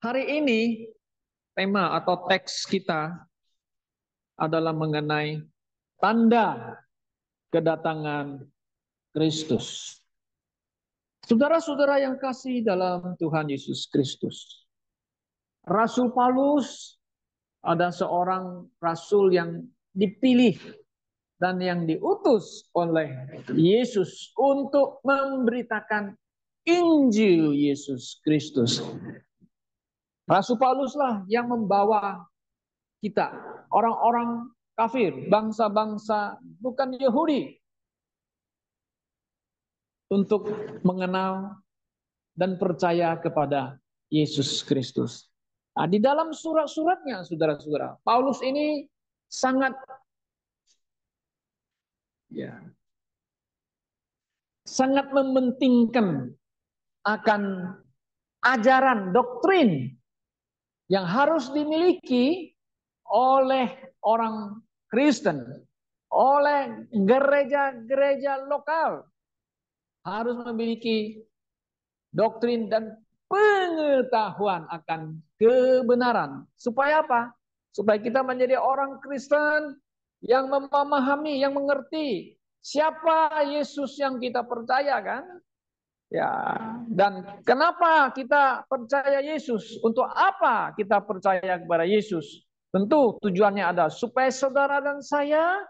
Hari ini tema atau teks kita adalah mengenai tanda kedatangan Kristus. Saudara-saudara yang kasih dalam Tuhan Yesus Kristus. Rasul Paulus ada seorang rasul yang dipilih dan yang diutus oleh Yesus untuk memberitakan Injil Yesus Kristus. Rasul Pauluslah yang membawa kita, orang-orang kafir, bangsa-bangsa bukan Yahudi, untuk mengenal dan percaya kepada Yesus Kristus. Nah, di dalam surat-suratnya, saudara-saudara, Paulus ini sangat sangat mementingkan akan ajaran doktrin yang harus dimiliki oleh orang Kristen, oleh gereja-gereja lokal, harus memiliki doktrin dan pengetahuan akan kebenaran. Supaya apa? Supaya kita menjadi orang Kristen yang memahami, yang mengerti siapa Yesus yang kita percaya, kan? Ya, dan kenapa kita percaya Yesus? Untuk apa kita percaya kepada Yesus? Tentu tujuannya ada supaya saudara dan saya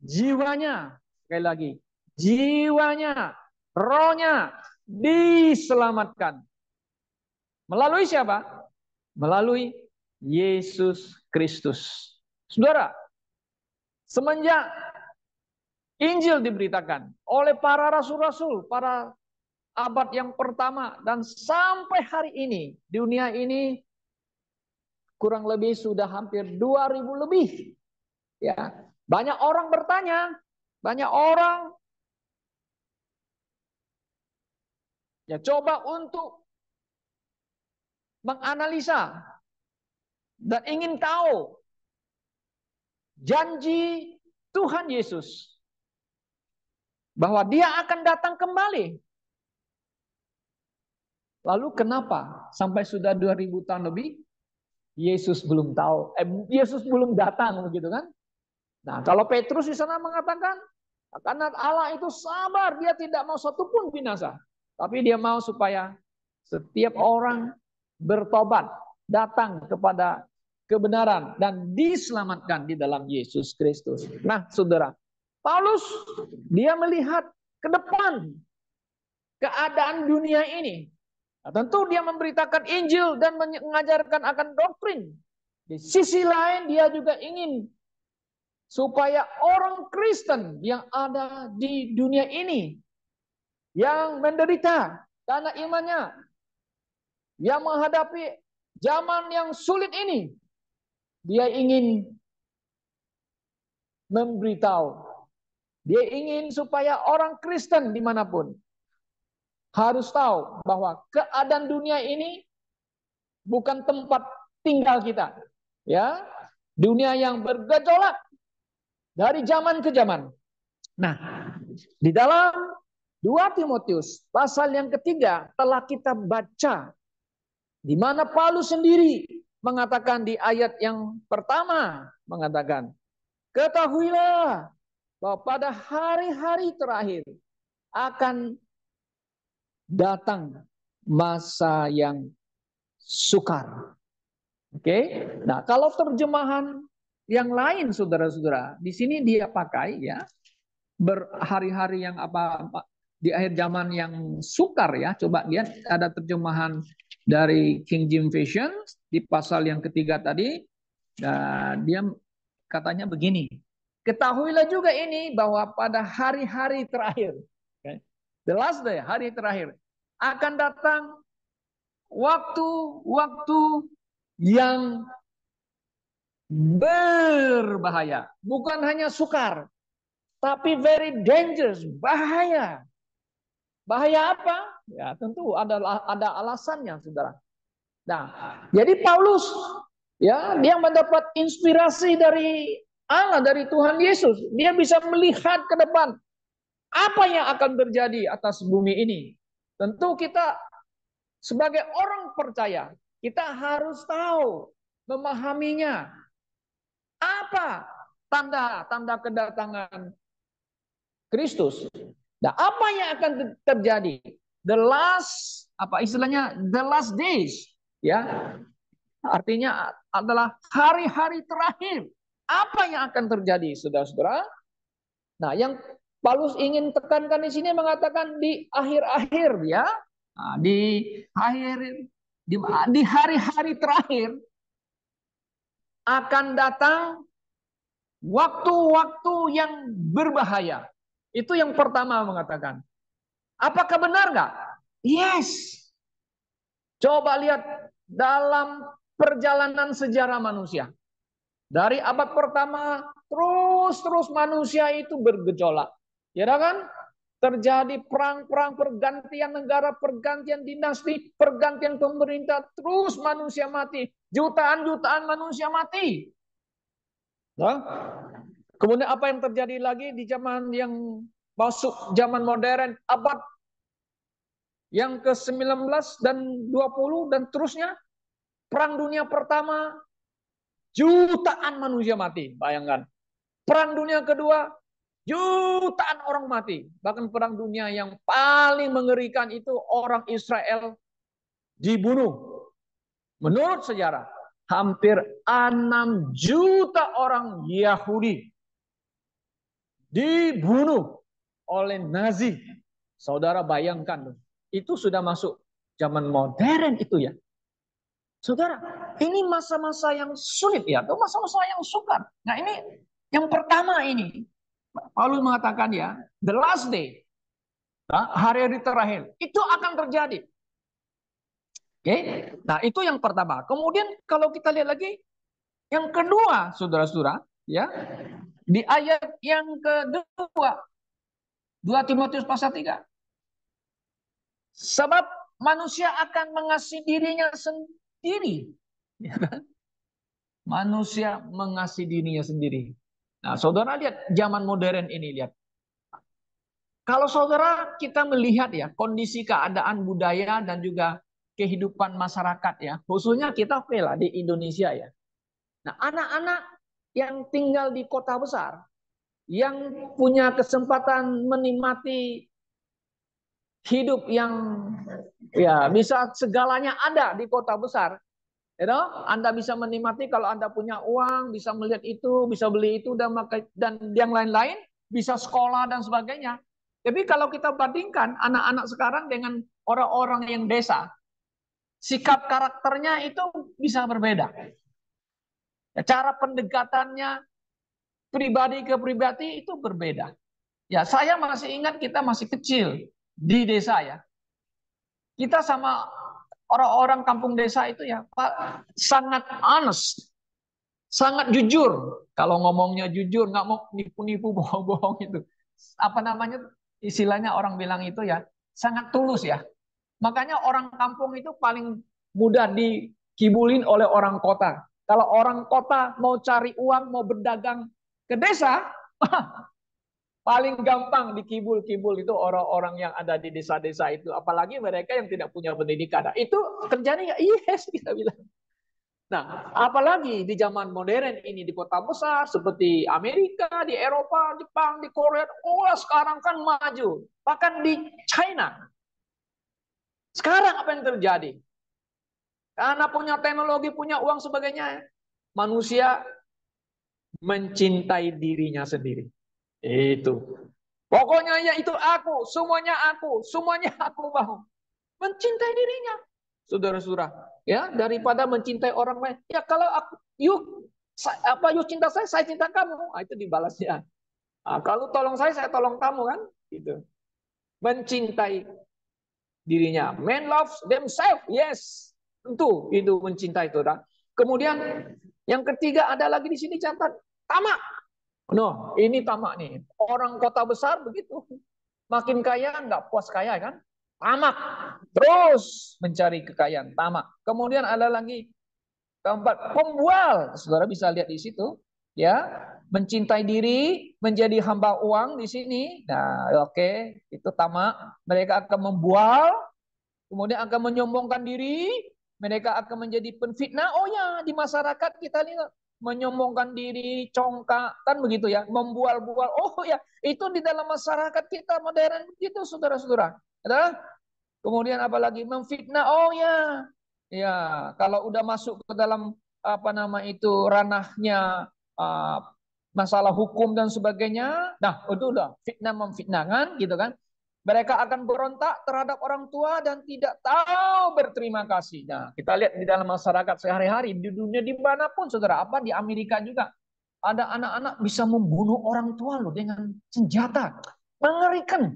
jiwanya, sekali lagi, jiwanya, rohnya diselamatkan. Melalui siapa? Melalui Yesus Kristus. Saudara, semenjak Injil diberitakan oleh para rasul-rasul, para abad yang pertama, dan sampai hari ini, dunia ini kurang lebih sudah hampir 2000 lebih. Ya, banyak orang bertanya, banyak orang ya coba untuk menganalisa dan ingin tahu janji Tuhan Yesus bahwa Dia akan datang kembali. Lalu kenapa sampai sudah 2000 tahun lebih Yesus belum tahu, Yesus belum datang, begitu kan? Nah, kalau Petrus di sana mengatakan karena Allah itu sabar, Dia tidak mau satupun binasa, tapi Dia mau supaya setiap orang bertobat, datang kepada kebenaran dan diselamatkan di dalam Yesus Kristus. Nah, saudara, Paulus dia melihat ke depan keadaan dunia ini. Nah, tentu dia memberitakan Injil dan mengajarkan akan doktrin. Di sisi lain dia juga ingin supaya orang Kristen yang ada di dunia ini, yang menderita karena imannya, yang menghadapi zaman yang sulit ini, dia ingin memberitahu. Dia ingin supaya orang Kristen dimanapun harus tahu bahwa keadaan dunia ini bukan tempat tinggal kita. Ya, dunia yang bergejolak dari zaman ke zaman. Nah, di dalam 2 Timotius pasal yang ketiga telah kita baca, di mana Paulus sendiri mengatakan di ayat yang pertama, mengatakan, ketahuilah bahwa pada hari-hari terakhir akan datang masa yang sukar. Oke. Nah, kalau terjemahan yang lain, saudara-saudara, di sini dia pakai ya berhari-hari yang apa di akhir zaman yang sukar, ya. Coba lihat, ada terjemahan dari King James Version di pasal yang ketiga tadi. Dia katanya begini, ketahuilah juga ini bahwa pada hari-hari terakhir, okay, the last day, hari terakhir, akan datang waktu-waktu yang berbahaya. Bukan hanya sukar, tapi very dangerous, bahaya. Bahaya apa? Ya, tentu ada alasannya, saudara. Nah, jadi Paulus ya, dia mendapat inspirasi dari Allah, dari Tuhan Yesus. Dia bisa melihat ke depan apa yang akan terjadi atas bumi ini. Tentu kita Sebagai orang percaya, kita harus tahu, memahaminya. Apa tanda-tanda kedatangan Kristus? Nah, apa yang akan terjadi? The last, apa istilahnya? The last days, ya. Artinya adalah hari-hari terakhir. Apa yang akan terjadi, saudara-saudara? Nah, yang Paulus ingin tekankan di sini mengatakan di akhir-akhir, ya. Nah, akhir di hari-hari terakhir akan datang waktu-waktu yang berbahaya. Itu yang pertama mengatakan. Apakah benar nggak? Yes. Coba lihat dalam perjalanan sejarah manusia. Dari abad pertama terus manusia itu bergejolak. Ya kan? Terjadi perang-perang, pergantian negara, pergantian dinasti, pergantian pemerintah, terus manusia mati. Jutaan-jutaan manusia mati. Nah, kemudian apa yang terjadi lagi di zaman yang masuk zaman modern, abad yang ke-19 dan 20 dan terusnya, Perang Dunia Pertama, jutaan manusia mati, bayangkan. Perang Dunia Kedua, jutaan orang mati. Bahkan Perang Dunia yang paling mengerikan itu orang Israel dibunuh. Menurut sejarah, hampir 6 juta orang Yahudi dibunuh oleh Nazi. Saudara bayangkan, itu sudah masuk zaman modern itu ya. Saudara, ini masa-masa yang sulit ya, atau masa-masa yang sukar. Nah ini yang pertama ini, Paulus mengatakan ya, the last day, hari-hari terakhir, itu akan terjadi. Oke, nah itu yang pertama. Kemudian kalau kita lihat lagi, yang kedua, saudara-saudara, ya, di ayat yang kedua, 2 Timotius pasal 3. Sebab manusia akan mengasihi dirinya sendiri. Ya kan? Manusia mengasihi dirinya sendiri. Nah, saudara lihat zaman modern ini, lihat. Kalau saudara kita melihat ya kondisi keadaan budaya dan juga kehidupan masyarakat ya, khususnya kita lah di Indonesia ya. Nah, anak-anak yang tinggal di kota besar, yang punya kesempatan menikmati hidup yang ya bisa segalanya ada di kota besar. You know? Anda bisa menikmati kalau Anda punya uang, bisa melihat itu, bisa beli itu dan yang lain-lain, bisa sekolah dan sebagainya. Tapi kalau kita bandingkan anak-anak sekarang dengan orang-orang yang desa, sikap karakternya itu bisa berbeda. Cara pendekatannya pribadi ke pribadi itu berbeda. Ya, saya masih ingat kita masih kecil di desa ya. Kita sama orang-orang kampung desa itu ya sangat honest, sangat jujur. Kalau ngomongnya jujur, nggak mau nipu-nipu, bohong-bohong itu. Apa namanya istilahnya orang bilang itu ya, sangat tulus ya. Makanya orang kampung itu paling mudah dikibulin oleh orang kota. Kalau orang kota mau cari uang, mau berdagang ke desa, paling gampang dikibul-kibul itu orang-orang yang ada di desa-desa itu. Apalagi mereka yang tidak punya pendidikan. Nah, itu terjadi ya, yes kita bilang. Nah, apalagi di zaman modern ini di kota besar seperti Amerika, di Eropa, Jepang, di Korea, oh sekarang kan maju. Bahkan di China. Sekarang apa yang terjadi? Karena punya teknologi, punya uang sebagainya, manusia mencintai dirinya sendiri. Itu. Pokoknya ya itu semuanya aku mau. Mencintai dirinya. Saudara-saudara, ya daripada mencintai orang lain. Ya kalau you cinta saya cinta kamu. Nah, itu dibalasnya. Nah, kalau tolong saya tolong kamu kan, gitu. Mencintai dirinya. Men loves themselves. Yes. Tentu itu mencintai itu. Kemudian yang ketiga ada lagi di sini catat tamak. No, ini tamak nih. Orang kota besar begitu. Makin kaya nggak puas kaya kan? Tamak. Terus mencari kekayaan, tamak. Kemudian ada lagi keempat, pembual. Saudara bisa lihat di situ, ya. Mencintai diri, menjadi hamba uang di sini. Nah, oke, itu tamak. Mereka akan membual kemudian akan menyombongkan diri, mereka akan menjadi penfitnah. Oh ya, di masyarakat kita lihat menyombongkan diri, congkak, kan begitu ya, membual-bual. Oh ya, itu di dalam masyarakat kita modern begitu, saudara-saudara. Kemudian apalagi memfitnah. Oh ya, ya kalau udah masuk ke dalam apa nama itu ranahnya uh, masalah hukum dan sebagainya, nah itu udah fitnah memfitnahkan gitu kan. Mereka akan berontak terhadap orang tua dan tidak tahu berterima kasih. Nah, kita lihat di dalam masyarakat sehari-hari, di dunia dimanapun, saudara, apa di Amerika juga. Ada anak-anak bisa membunuh orang tua loh dengan senjata. Mengerikan.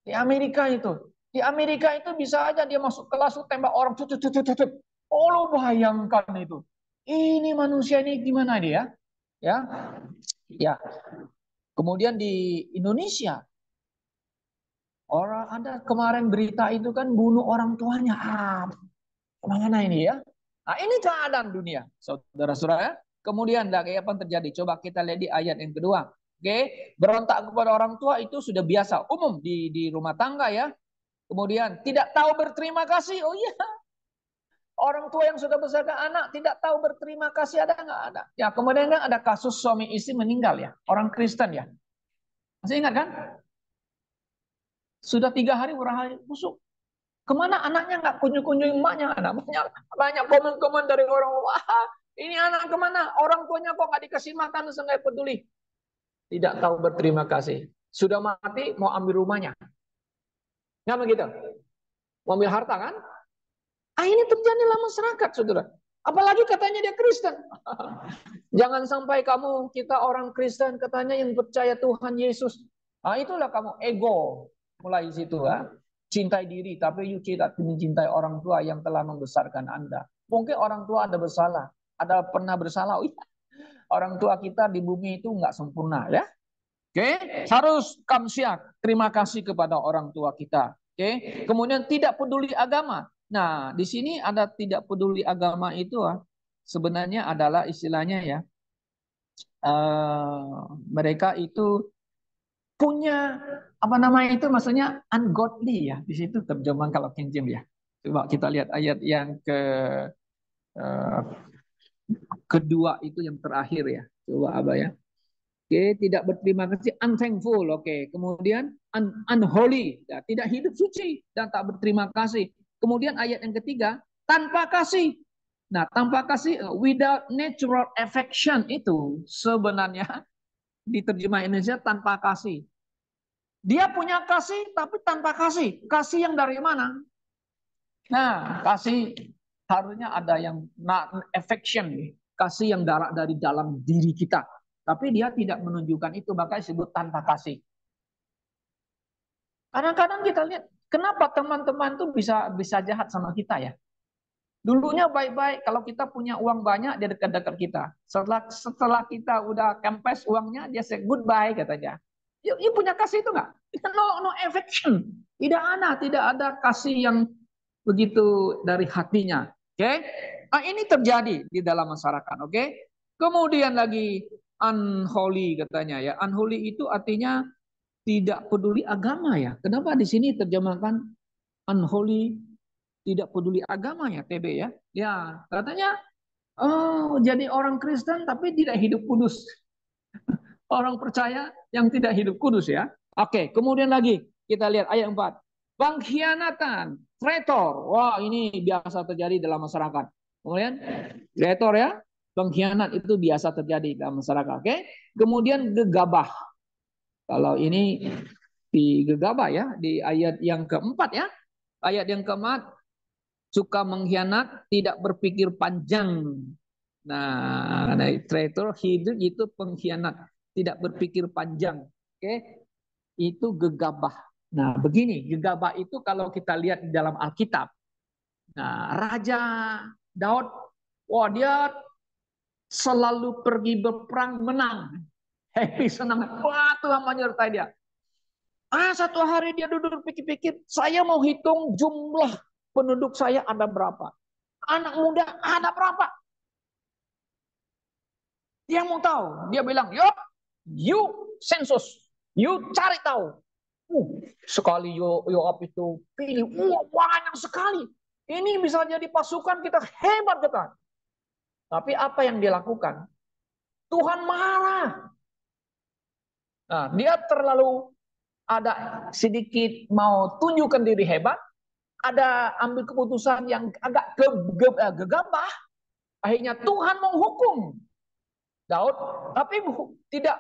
Di Amerika itu. Di Amerika itu bisa aja dia masuk kelas tembak orang. Tut, tut, tut, tut, tut. Oh, lo bayangkan itu. Ini manusia ini gimana dia? Ya, ya. Kemudian di Indonesia, orang ada kemarin berita itu kan bunuh orang tuanya. Kemana ini ya? Nah, ini keadaan dunia, saudara-saudara. Kemudian, kayak apa yang terjadi? Coba kita lihat di ayat yang kedua. Oke, berontak kepada orang tua itu sudah biasa, umum di rumah tangga ya. Kemudian tidak tahu berterima kasih. Oh iya, orang tua yang sudah besarkan anak tidak tahu berterima kasih, ada nggak? Ada. Ya, kemudian kan ada kasus suami istri meninggal ya, orang Kristen ya. Masih ingat kan? Sudah 3 hari berhari busuk. Kemana anaknya nggak kunjung-kunjung emaknya? Anak banyak komen-komen dari orang. Wah, ini anak kemana? Orang tuanya kok nggak dikasih makan, nggak peduli. Tidak tahu berterima kasih. Sudah mati, mau ambil rumahnya. Nggak begitu? Mau ambil harta kan? Ini terjadi dalam masyarakat, saudara. Apalagi katanya dia Kristen. Jangan sampai kamu, kita orang Kristen, katanya yang percaya Tuhan Yesus. Itulah kamu ego. Mulai situ ya. Cintai diri, tapi you tidak mencintai orang tua yang telah membesarkan Anda. Mungkin orang tua Anda bersalah. Ada pernah bersalah. Oh, iya. Orang tua kita di bumi itu nggak sempurna ya. Oke, harus kamsiak. Terima kasih kepada orang tua kita. Oke, kemudian tidak peduli agama. Nah, di sini ada tidak peduli agama itu sebenarnya adalah istilahnya ya. Mereka itu punya apa namanya itu maksudnya ungodly ya. Di situ terjemahan kalau King James ya. Coba kita lihat ayat yang eh, kedua itu yang terakhir ya. Coba apa ya. Oke, tidak berterima kasih, unthankful. Oke, kemudian unholy, ya, tidak hidup suci dan tak berterima kasih. Kemudian ayat yang ketiga, tanpa kasih. Nah, tanpa kasih, without natural affection itu sebenarnya diterjemah Indonesia tanpa kasih. Dia punya kasih tapi tanpa kasih. Kasih yang dari mana? Nah, kasih harusnya ada yang affection, kasih yang dari dalam diri kita. Tapi dia tidak menunjukkan itu, maka disebut tanpa kasih. Kadang-kadang kita lihat, kenapa teman-teman tuh bisa jahat sama kita ya? Dulunya baik-baik, kalau kita punya uang banyak, dia dekat-dekat kita. Setelah kita udah kempes uangnya, dia say goodbye katanya. You punya kasih itu nggak? No affection. Tidak ada kasih yang begitu dari hatinya. Oke? Ini terjadi di dalam masyarakat. Oke? Kemudian lagi unholy katanya ya. Unholy itu artinya tidak peduli agama ya. Kenapa di sini terjemahkan unholy, tidak peduli agama ya, TB ya? Ya, katanya jadi orang Kristen tapi tidak hidup kudus. Orang percaya yang tidak hidup kudus ya. Oke, kemudian lagi kita lihat ayat 4. Pengkhianatan, traitor. Wah, ini biasa terjadi dalam masyarakat. Kemudian traitor ya, pengkhianat itu biasa terjadi dalam masyarakat. Oke. Kemudian gegabah. Kalau ini di gegabah ya, di ayat yang keempat ya. Ayat yang keempat, suka mengkhianat, tidak berpikir panjang. Nah, traitor hidup itu pengkhianat, tidak berpikir panjang. Oke, itu gegabah. Nah, begini, gegabah itu kalau kita lihat di dalam Alkitab. Nah, Raja Daud, wah dia selalu pergi berperang menang. Happy, senang. Wah, Tuhan menyertai dia. Satu hari dia duduk pikir-pikir, saya mau hitung jumlah penduduk saya ada berapa. Anak muda ada berapa. Dia mau tahu. Dia bilang, yuk, you sensus. You cari tahu. Sekali Yoab itu pilih, banyak sekali. Ini bisa jadi pasukan kita hebat kita. Tapi apa yang dilakukan? Tuhan marah. Nah, dia terlalu ada sedikit mau tunjukkan diri hebat, ada ambil keputusan yang agak gegabah. Akhirnya Tuhan menghukum Daud, tapi tidak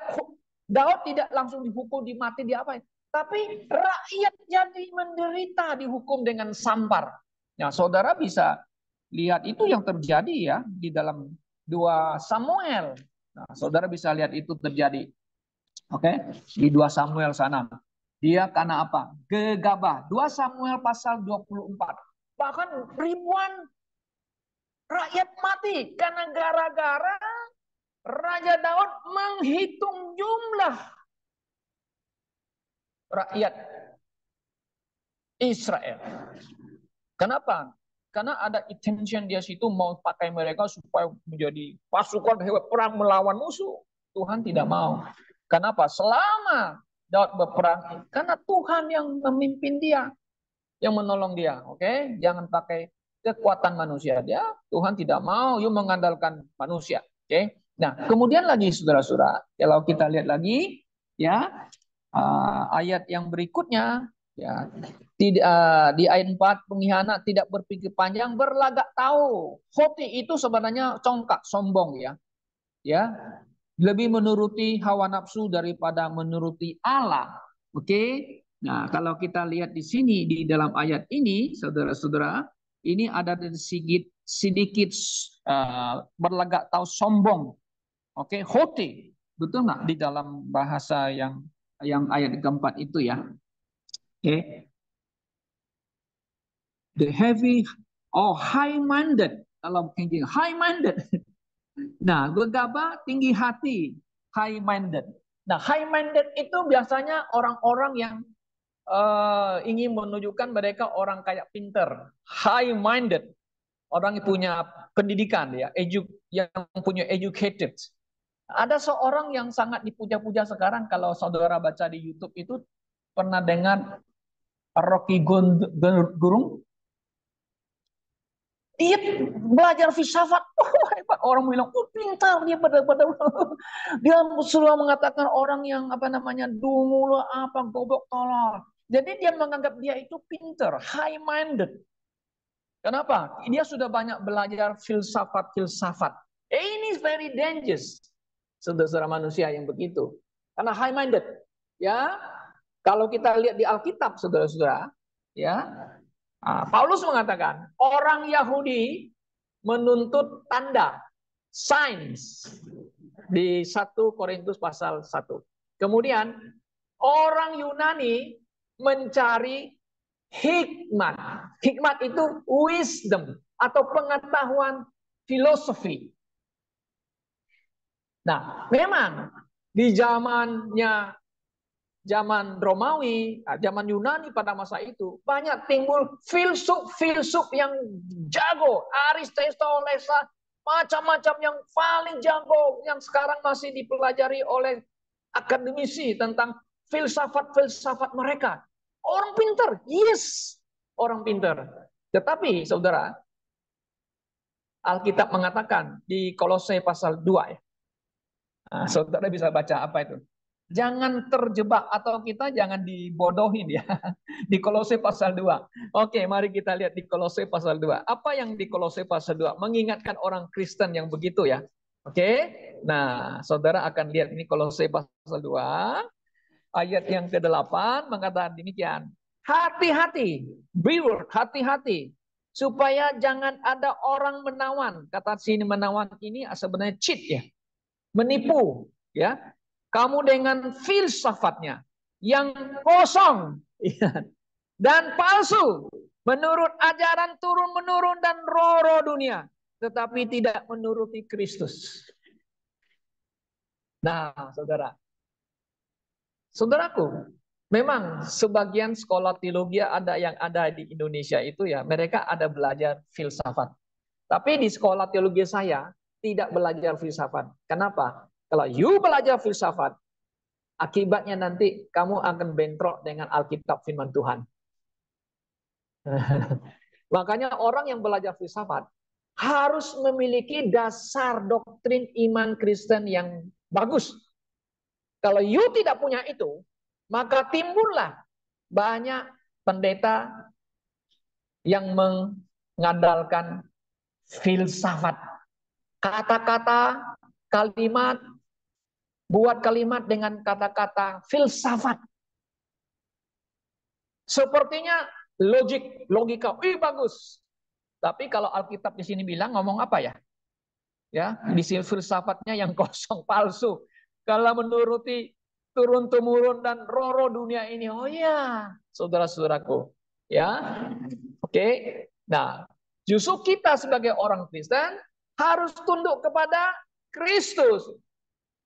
Daud tidak langsung dihukum, dimati, diapain. Tapi rakyat jadi menderita, dihukum dengan sampar. Nah, saudara bisa lihat itu yang terjadi ya di dalam 2 Samuel. Nah, saudara bisa lihat itu terjadi. Oke, di 2 Samuel sana. Dia karena apa? Gegabah. 2 Samuel pasal 24. Bahkan ribuan rakyat mati karena gara-gara Raja Daud menghitung jumlah rakyat Israel. Kenapa? Karena ada intention dia situ mau pakai mereka supaya menjadi pasukan hebat perang melawan musuh. Tuhan tidak mau. Kenapa? Selama Daud berperang, karena Tuhan yang memimpin dia, yang menolong dia. Oke, jangan pakai kekuatan manusia. Dia Tuhan tidak mau you mengandalkan manusia. Oke. Nah, kemudian lagi saudara-saudara, kalau kita lihat lagi ya ayat yang berikutnya ya di ayat 4, pengkhianat tidak berpikir panjang, berlagak tahu. Hoti itu sebenarnya congkak, sombong ya. Ya, lebih menuruti hawa nafsu daripada menuruti Allah. Oke. Nah, kalau kita lihat di sini di dalam ayat ini, saudara-saudara, ini ada sedikit berlagak tahu, sombong. Oke, hoti. Betul nggak di dalam bahasa yang ayat keempat itu ya? Oke. The heavy or high-minded. Kalau mungkin high-minded. Nah, gegabah, tinggi hati, high-minded. Nah, high-minded itu biasanya orang-orang yang ingin menunjukkan mereka orang kayak pinter. High-minded, orang yang punya pendidikan ya, yang punya educated. Ada seorang yang sangat dipuja-puja sekarang, kalau saudara baca di YouTube itu, pernah dengar Rocky Gerung? Dia belajar filsafat, hebat. Orang bilang, pintar dia pada dia selalu mengatakan orang yang apa namanya dungu lah, apa goblok tolol. Jadi dia menganggap dia itu pintar, high minded. Kenapa? Dia sudah banyak belajar filsafat. Ini very dangerous. Saudara-saudara manusia yang begitu. Karena high minded. Ya, kalau kita lihat di Alkitab, saudara-saudara, ya, Paulus mengatakan, orang Yahudi menuntut tanda, signs, di 1 Korintus pasal 1. Kemudian, orang Yunani mencari hikmat. Hikmat itu wisdom atau pengetahuan filosofi. Nah, memang di zaman Romawi, zaman Yunani pada masa itu, banyak timbul filsuf yang jago, Aristoteles, macam-macam yang paling jago, yang sekarang masih dipelajari oleh akademisi tentang filsafat mereka. Orang pintar, yes, orang pintar. Tetapi saudara, Alkitab mengatakan di Kolose pasal 2 ya. Nah, saudara bisa baca apa itu? Jangan terjebak atau kita jangan dibodohin ya. Di Kolose pasal 2. Oke, mari kita lihat di Kolose pasal 2. Apa yang di Kolose pasal 2? Mengingatkan orang Kristen yang begitu ya. Oke. Nah, saudara akan lihat ini Kolose pasal 2. Ayat yang ke-8 mengatakan demikian. Hati-hati, beware, hati-hati. Supaya jangan ada orang menawan. Kata sini menawan ini sebenarnya cheat ya. Menipu ya. Kamu dengan filsafatnya yang kosong dan palsu, menurut ajaran turun-menurun dan roh-roh dunia, tetapi tidak menuruti Kristus. Nah, saudaraku, memang sebagian sekolah teologi ada yang ada di Indonesia itu ya, mereka ada belajar filsafat. Tapi di sekolah teologi saya tidak belajar filsafat. Kenapa? Kalau you belajar filsafat, Akibatnya nanti kamu akan bentrok dengan Alkitab firman Tuhan. Makanya orang yang belajar filsafat harus memiliki dasar doktrin iman Kristen yang bagus. Kalau you tidak punya itu, maka timbullah banyak pendeta yang mengandalkan filsafat. Kata-kata, kalimat, buat kalimat dengan kata-kata filsafat. Sepertinya logika, bagus. Tapi kalau Alkitab di sini bilang ngomong apa ya? Ya, di sini filsafatnya yang kosong, palsu. Kalau menuruti turun-temurun dan roh-roh dunia ini, oh ya, saudara-saudaraku, ya, oke. Nah, justru kita sebagai orang Kristen harus tunduk kepada Kristus.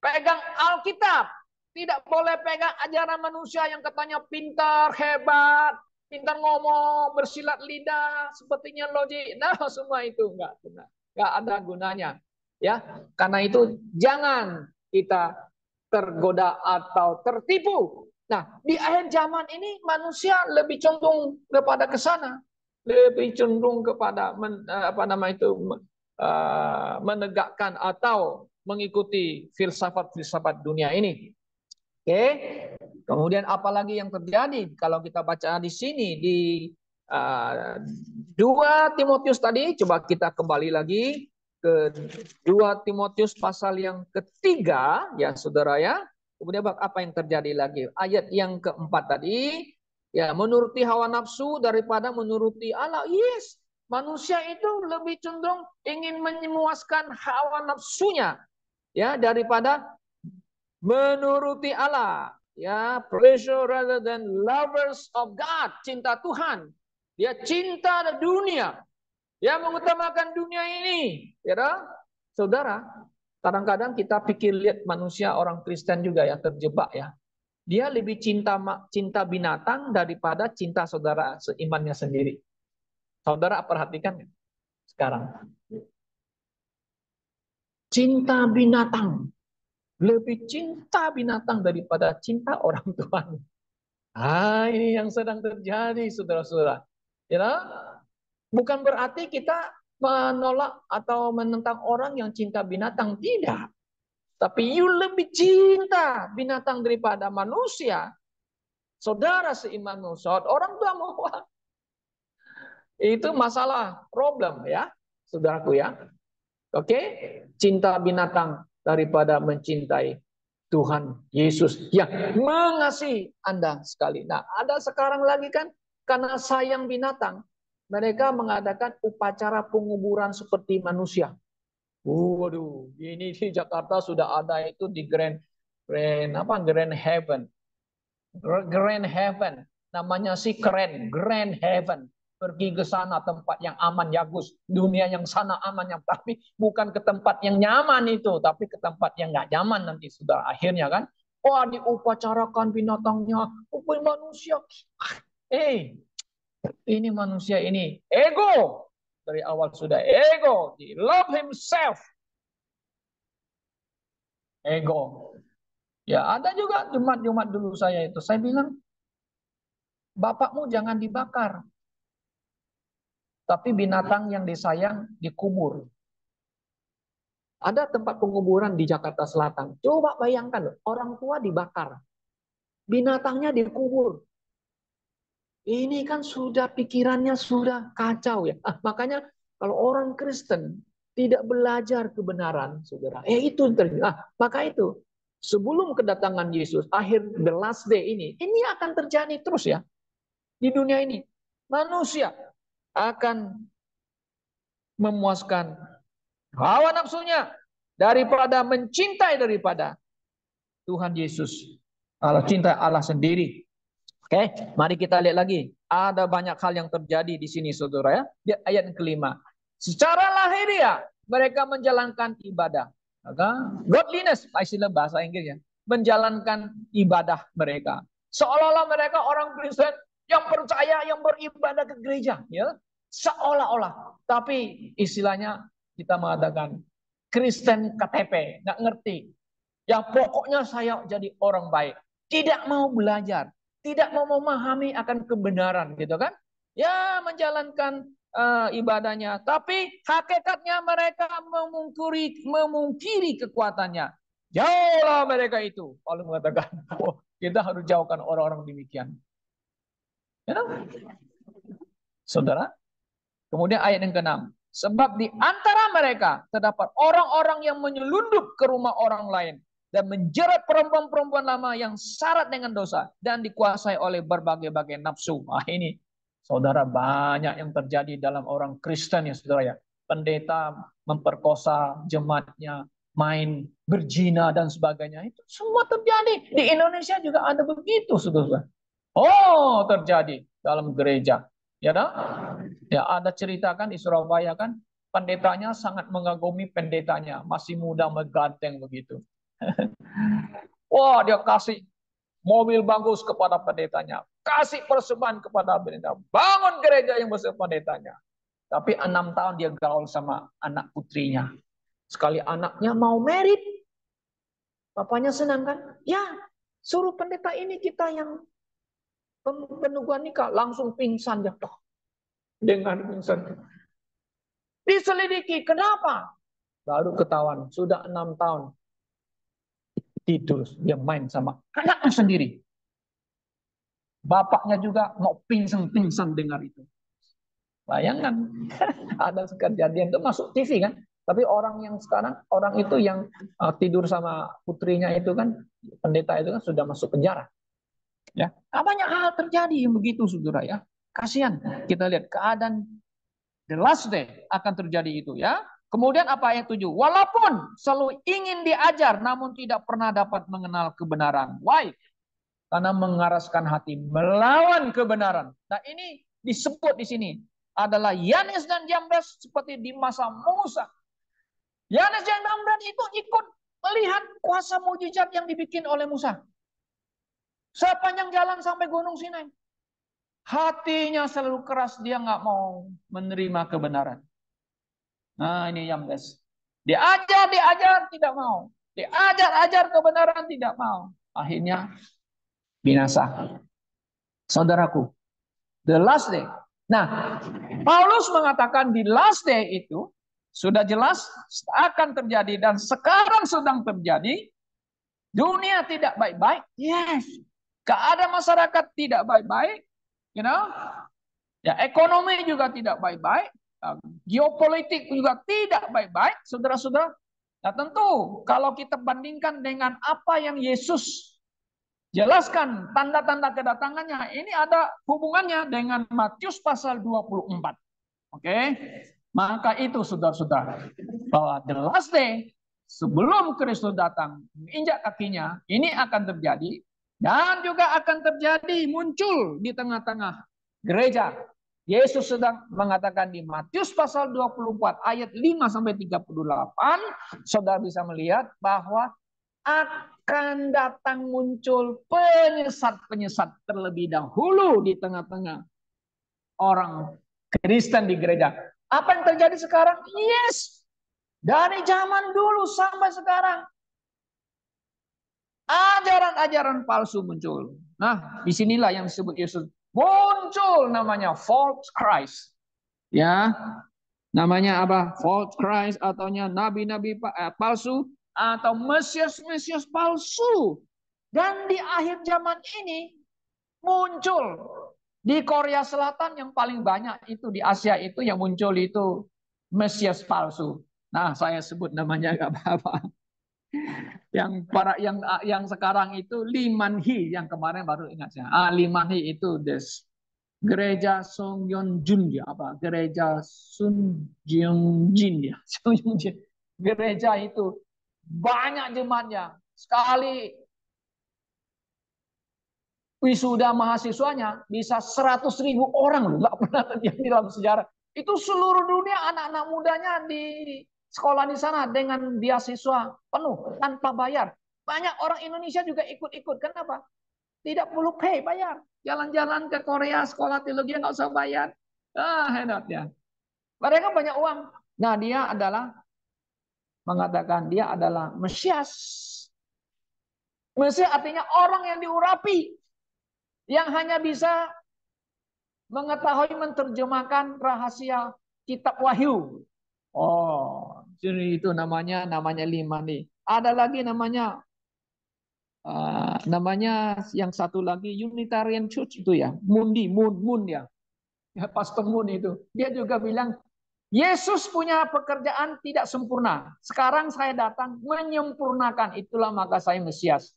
Pegang Alkitab. Tidak boleh pegang ajaran manusia yang katanya pintar, hebat, pintar ngomong, bersilat lidah, sepertinya logik. Nah, semua itu enggak benar. Enggak ada gunanya. Ya, karena itu jangan kita tergoda atau tertipu. Nah, di akhir zaman ini manusia lebih condong kepada ke sana, lebih cenderung kepada menegakkan atau mengikuti filsafat-filsafat dunia ini. Oke. Kemudian apalagi yang terjadi kalau kita baca di sini di 2 Timotius tadi, coba kita kembali lagi ke 2 Timotius pasal yang ketiga, ya saudara ya. Kemudian apa yang terjadi lagi? Ayat yang keempat tadi, ya menuruti hawa nafsu daripada menuruti Allah. Yes, manusia itu lebih cenderung ingin memuaskan hawa nafsunya, ya, daripada menuruti Allah. Ya, pleasure rather than lovers of God, cinta Tuhan. Dia cinta dunia. Dia mengutamakan dunia ini, ya, saudara. Kadang-kadang kita pikir lihat manusia orang Kristen juga ya terjebak ya. Dia lebih cinta binatang daripada cinta saudara seimannya sendiri. Saudara perhatikan sekarang. Cinta binatang. Lebih cinta binatang daripada cinta orang Tuhan. Ini yang sedang terjadi, saudara-saudara. Ya, bukan berarti kita menolak atau menentang orang yang cinta binatang, tidak. Tapi you lebih cinta binatang daripada manusia. Saudara seiman manusia, orang tua mau. Itu masalah, problem ya, saudaraku ya. Oke, cinta binatang daripada mencintai Tuhan Yesus yang mengasihi Anda sekali. Nah, ada sekarang lagi kan, karena sayang binatang, mereka mengadakan upacara penguburan seperti manusia. Waduh, ini di Jakarta sudah ada itu di Grand Heaven. Grand Heaven, namanya sih keren, Grand Heaven. Pergi ke sana tempat yang aman, bagus. Dunia yang sana aman, yang tapi bukan ke tempat yang nyaman itu, tapi ke tempat yang nggak nyaman nanti sudah akhirnya kan. Wah, diupacarakan binatangnya, manusia. Ini manusia ini ego dari awal sudah ego, he love himself, ego. Ya ada juga jumat dulu saya itu, saya bilang bapakmu jangan dibakar. Tapi binatang yang disayang dikubur. Ada tempat penguburan di Jakarta Selatan. Coba bayangkan, orang tua dibakar. Binatangnya dikubur. Ini kan sudah pikirannya sudah kacau ya. Makanya kalau orang Kristen tidak belajar kebenaran, saudara. Itu terjadi. Maka itu sebelum kedatangan Yesus, akhir the last day ini akan terjadi terus ya. Di dunia ini. Manusia akan memuaskan hawa nafsunya daripada mencintai daripada Tuhan Yesus. Allah cinta Allah sendiri. Oke, mari kita lihat lagi. Ada banyak hal yang terjadi di sini, saudara ya. Di ayat yang kelima. Secara lahiriah mereka menjalankan ibadah. Godliness, istilah bahasa Inggris ya. Menjalankan ibadah mereka. Seolah-olah mereka orang Kristen yang percaya, yang beribadah ke gereja, ya. Seolah-olah. Tapi istilahnya kita mengatakan Kristen KTP, nggak ngerti. Yang pokoknya saya jadi orang baik. tidak mau belajar, tidak mau memahami akan kebenaran, gitu kan? Ya, menjalankan ibadahnya, tapi hakikatnya mereka memungkiri kekuatannya. Jauhlah mereka itu. Paulus mengatakan, oh, kita harus jauhkan orang-orang demikian. Ya, saudara. Kemudian ayat yang ke-6. Sebab di antara mereka terdapat orang-orang yang menyelundup ke rumah orang lain dan menjerat perempuan-perempuan lama yang syarat dengan dosa dan dikuasai oleh berbagai-bagai nafsu. Nah, ini saudara, banyak yang terjadi dalam orang Kristen ya saudara ya. Pendeta memperkosa jemaatnya, main berzina dan sebagainya. Itu semua terjadi. Di Indonesia juga ada begitu saudara. Oh, terjadi dalam gereja. Ya, dah? Ya, ada cerita kan di Surabaya kan, pendetanya sangat mengagumi pendetanya, masih muda meganteng begitu. Wah, dia kasih mobil bagus kepada pendetanya, kasih persembahan kepada pendeta, bangun gereja yang besar pendetanya. Tapi 6 tahun dia gaul sama anak putrinya. Sekali anaknya mau merit, bapaknya senang kan? Ya, suruh pendeta ini kita yang penuguhan nikah, langsung pingsan ya. Dengan pingsan. Diselidiki, kenapa? Baru ketahuan, sudah 6 tahun tidur, dia main sama anaknya sendiri. Bapaknya juga mau pingsan-pingsan dengar itu. Bayangkan, ada kejadian itu masuk TV kan. Tapi orang yang sekarang, orang itu yang tidur sama putrinya itu kan, pendeta itu kan sudah masuk penjara. Ya, banyak hal terjadi yang begitu, saudara ya. Kasihan, kita lihat keadaan the last day akan terjadi itu ya. Kemudian apa ayat 7? Walaupun selalu ingin diajar namun tidak pernah dapat mengenal kebenaran. Why? Karena mengaraskan hati melawan kebenaran. Nah, ini disebut di sini adalah Yanes dan Jambres seperti di masa Musa. Yanes dan Jambres itu ikut melihat kuasa mujizat yang dibikin oleh Musa. Sepanjang jalan sampai Gunung Sinai. Hatinya selalu keras, dia nggak mau menerima kebenaran. Nah, ini Yambres. Diajar, tidak mau. Diajar kebenaran, tidak mau. Akhirnya binasa. Saudaraku, the last day. Nah, Paulus mengatakan di last day itu sudah jelas akan terjadi dan sekarang sedang terjadi. Dunia tidak baik-baik. Yes. Keadaan masyarakat tidak baik-baik. You know? Ya, ekonomi juga tidak baik-baik. Geopolitik juga tidak baik-baik, saudara-saudara. Nah, tentu kalau kita bandingkan dengan apa yang Yesus jelaskan tanda-tanda kedatangannya, ini ada hubungannya dengan Matius pasal 24. Oke? Maka itu saudara-saudara, bahwa the last day sebelum Kristus datang menginjak kakinya, ini akan terjadi dan juga akan terjadi muncul di tengah-tengah gereja. Yesus sedang mengatakan di Matius pasal 24 ayat 5 sampai 38, saudara bisa melihat bahwa akan datang muncul penyesat-penyesat terlebih dahulu di tengah-tengah orang Kristen di gereja. Apa yang terjadi sekarang? Yes. Dari zaman dulu sampai sekarang ajaran-ajaran palsu muncul. Nah, disinilah yang disebut Yesus muncul, namanya false Christ. Ya, namanya apa? False Christ ataunya nabi-nabi palsu atau mesias-mesias palsu. Dan di akhir zaman ini muncul di Korea Selatan yang paling banyak itu di Asia itu yang muncul itu mesias palsu. Nah, saya sebut namanya nggak apa-apa. Yang sekarang itu Lee Man-hee yang kemarin baru ingat saya. Lee Man-hee itu gereja Songyonjin ya apa? Gereja Sunjeongjin ya. Gereja itu banyak jemaatnya. Sekali wisuda mahasiswanya bisa 100.000 orang loh, nggak pernah terjadi dalam sejarah. Itu seluruh dunia anak-anak mudanya di sekolah di sana dengan beasiswa penuh tanpa bayar. Banyak orang Indonesia juga ikut-ikut. Kenapa? Tidak perlu bayar. Jalan-jalan ke Korea sekolah teologi nggak usah bayar. Hebatnya. Mereka banyak uang. Nah, dia adalah mengatakan dia adalah Mesias. Mesias artinya orang yang diurapi, yang hanya bisa mengetahui menerjemahkan rahasia kitab Wahyu. Oh, jadi itu namanya 5 nih. Ada lagi namanya yang satu lagi Unitarian Church itu ya, Moon ya. Ya, Pastor Moon itu. Dia juga bilang Yesus punya pekerjaan tidak sempurna. Sekarang saya datang menyempurnakan. Itulah maka saya Mesias.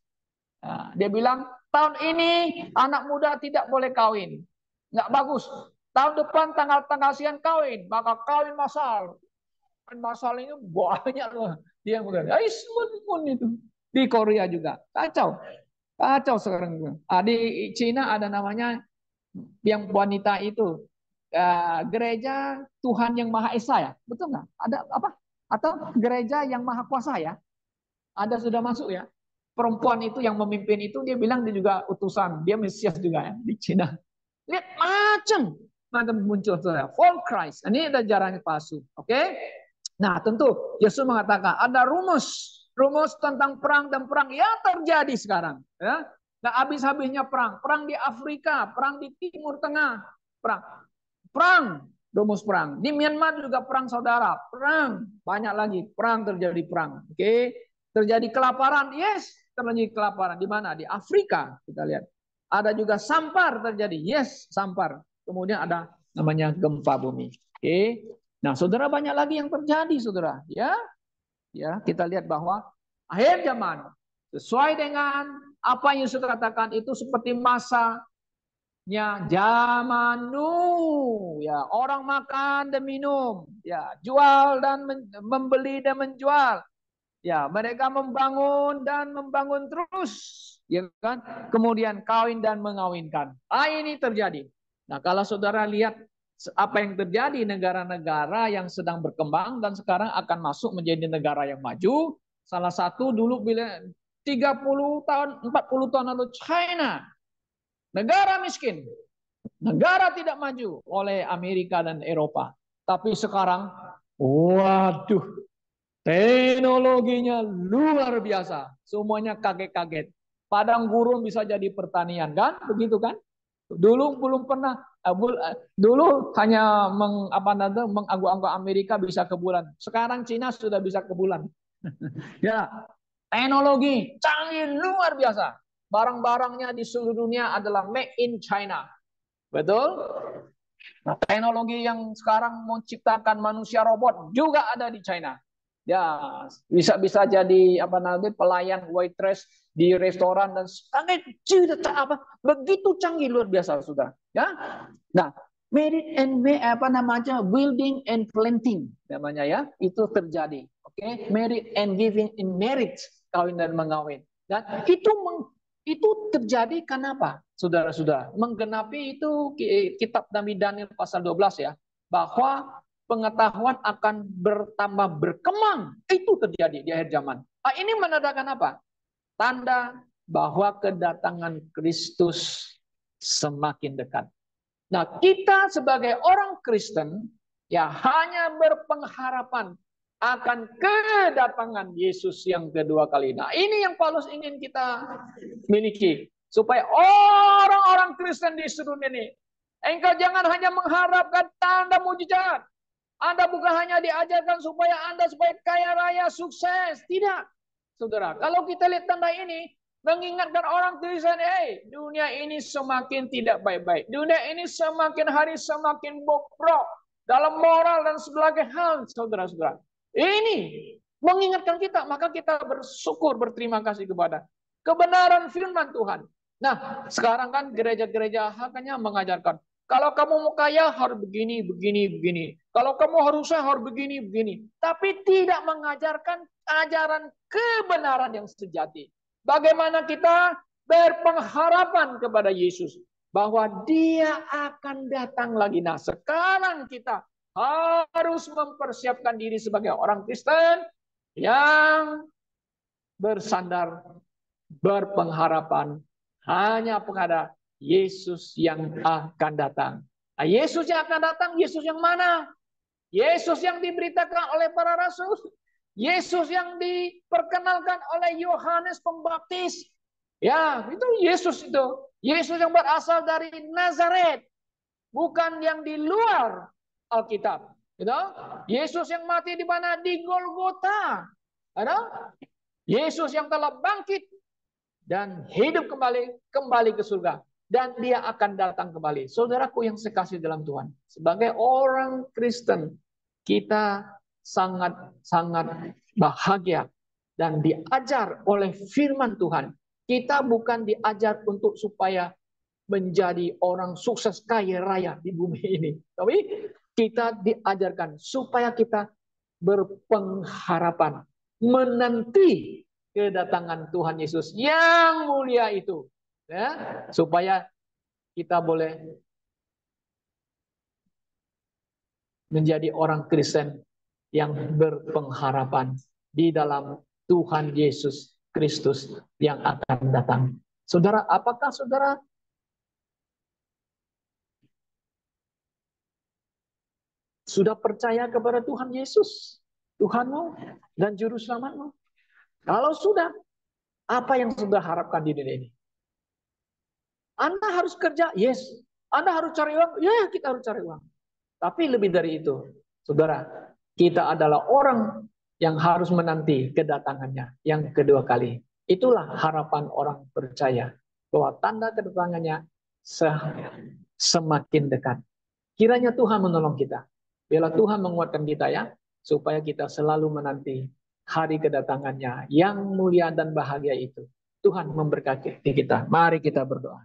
Nah, dia bilang tahun ini anak muda tidak boleh kawin. Nggak bagus. Tahun depan tanggal sekian kawin. Maka kawin masal. Kawin masal ini banyak loh. Dia bilang, Moon itu. Di Korea juga. Kacau. Kacau sekarang. Di Cina ada namanya yang wanita itu gereja Tuhan yang Maha Esa ya, betul nggak? Ada apa? Atau gereja yang Maha Kuasa ya? Ada sudah masuk ya? Perempuan itu yang memimpin itu dia bilang dia juga utusan, dia Mesias juga ya di Cina. Lihat macam muncul saudara. False Christ. Ini ada jarang palsu. Oke? Nah, tentu Yesus mengatakan ada rumus tentang perang dan perang yang terjadi sekarang. Ya, nggak habis-habisnya perang. Perang di Afrika, perang di Timur Tengah, perang, rumus perang. Di Myanmar juga perang saudara, perang. Banyak lagi perang terjadi perang. Oke, terjadi kelaparan. Yes, terjadi kelaparan. Di mana? Di Afrika. Kita lihat. Ada juga sampar terjadi. Yes, sampar. Kemudian ada namanya gempa bumi. Oke. Nah, saudara banyak lagi yang terjadi, saudara. Ya, kita lihat bahwa akhir zaman sesuai dengan apa yang Yesus katakan itu seperti masanya zaman Nuh. Ya, orang makan dan minum, ya, jual dan membeli dan menjual. Ya, mereka membangun dan membangun terus, ya kan? Kemudian kawin dan mengawinkan. Ini terjadi. Nah, kalau saudara lihat apa yang terjadi negara-negara yang sedang berkembang dan sekarang akan masuk menjadi negara yang maju. Salah satu dulu bila 30 tahun, 40 tahun lalu China, negara miskin, negara tidak maju oleh Amerika dan Eropa. Tapi sekarang, waduh, teknologinya luar biasa. Semuanya kaget-kaget. Padang gurun bisa jadi pertanian, kan? Begitu kan? Dulu belum pernah, dulu hanya mengangguk-angguk Amerika bisa ke bulan. Sekarang Cina sudah bisa ke bulan. Ya, teknologi canggih luar biasa. Barang-barangnya di seluruh dunia adalah made in China. Betul? Nah, teknologi yang sekarang menciptakan manusia robot juga ada di China. Ya, bisa jadi pelayan waitress di restoran dan begitu canggih luar biasa sudah. Ya. Nah, building and planting namanya ya, itu terjadi. Oke, married and giving in marriage, kawin dan mengawin. Dan itu terjadi kenapa? Saudara-saudara, menggenapi itu kitab Nabi Daniel pasal 12 ya, bahwa pengetahuan akan bertambah berkembang. Itu terjadi di akhir zaman. Ini menandakan apa? Tanda bahwa kedatangan Kristus semakin dekat. Nah, kita sebagai orang Kristen ya hanya berpengharapan akan kedatangan Yesus yang kedua kali. Nah, ini yang Paulus ingin kita miliki. Supaya orang-orang Kristen di seluruh ini, engkau jangan hanya mengharapkan tanda mujizat. Anda bukan hanya diajarkan supaya Anda kaya raya, sukses. Tidak. Saudara, kalau kita lihat tanda ini, mengingatkan orang Kristen, dunia ini semakin tidak baik-baik. Dunia ini semakin hari semakin bobrok dalam moral dan sebagainya hal, saudara-saudara. Ini mengingatkan kita, maka kita bersyukur, berterima kasih kepada kebenaran firman Tuhan. Nah, sekarang kan gereja-gereja hanya mengajarkan, kalau kamu mau kaya harus begini, begini, begini. Kalau kamu harus usaha harus begini, begini. Tapi tidak mengajarkan ajaran kebenaran yang sejati. Bagaimana kita berpengharapan kepada Yesus. Bahwa dia akan datang lagi. Nah, sekarang kita harus mempersiapkan diri sebagai orang Kristen yang bersandar, berpengharapan hanya kepada Yesus yang akan datang. Nah, Yesus yang akan datang, Yesus yang mana? Yesus yang diberitakan oleh para rasul, Yesus yang diperkenalkan oleh Yohanes Pembaptis, Ya, itu Yesus itu. Yesus yang berasal dari Nazaret, bukan yang di luar Alkitab. Gitu? Yesus yang mati di mana? Di Golgota. Gitu? Yesus yang telah bangkit dan hidup kembali ke surga. Dan dia akan datang kembali. Saudaraku yang sekasih dalam Tuhan. Sebagai orang Kristen, kita sangat-sangat bahagia dan diajar oleh firman Tuhan. Kita bukan diajar untuk supaya menjadi orang sukses kaya raya di bumi ini. Tapi kita diajarkan supaya kita berpengharapan menanti kedatangan Tuhan Yesus yang mulia itu, ya, supaya kita boleh menjadi orang Kristen yang berpengharapan di dalam Tuhan Yesus Kristus yang akan datang. Saudara, apakah saudara sudah percaya kepada Tuhan Yesus, Tuhanmu dan Juru Selamatmu? Kalau sudah, apa yang sudah harapkan di dunia ini? Anda harus kerja, yes. Anda harus cari uang, ya kita harus cari uang. Tapi lebih dari itu, saudara, kita adalah orang yang harus menanti kedatangannya yang kedua kali. Itulah harapan orang percaya, bahwa tanda kedatangannya semakin dekat. Kiranya Tuhan menolong kita. Biarlah Tuhan menguatkan kita ya, supaya kita selalu menanti hari kedatangannya yang mulia dan bahagia itu. Tuhan memberkati kita. Mari kita berdoa.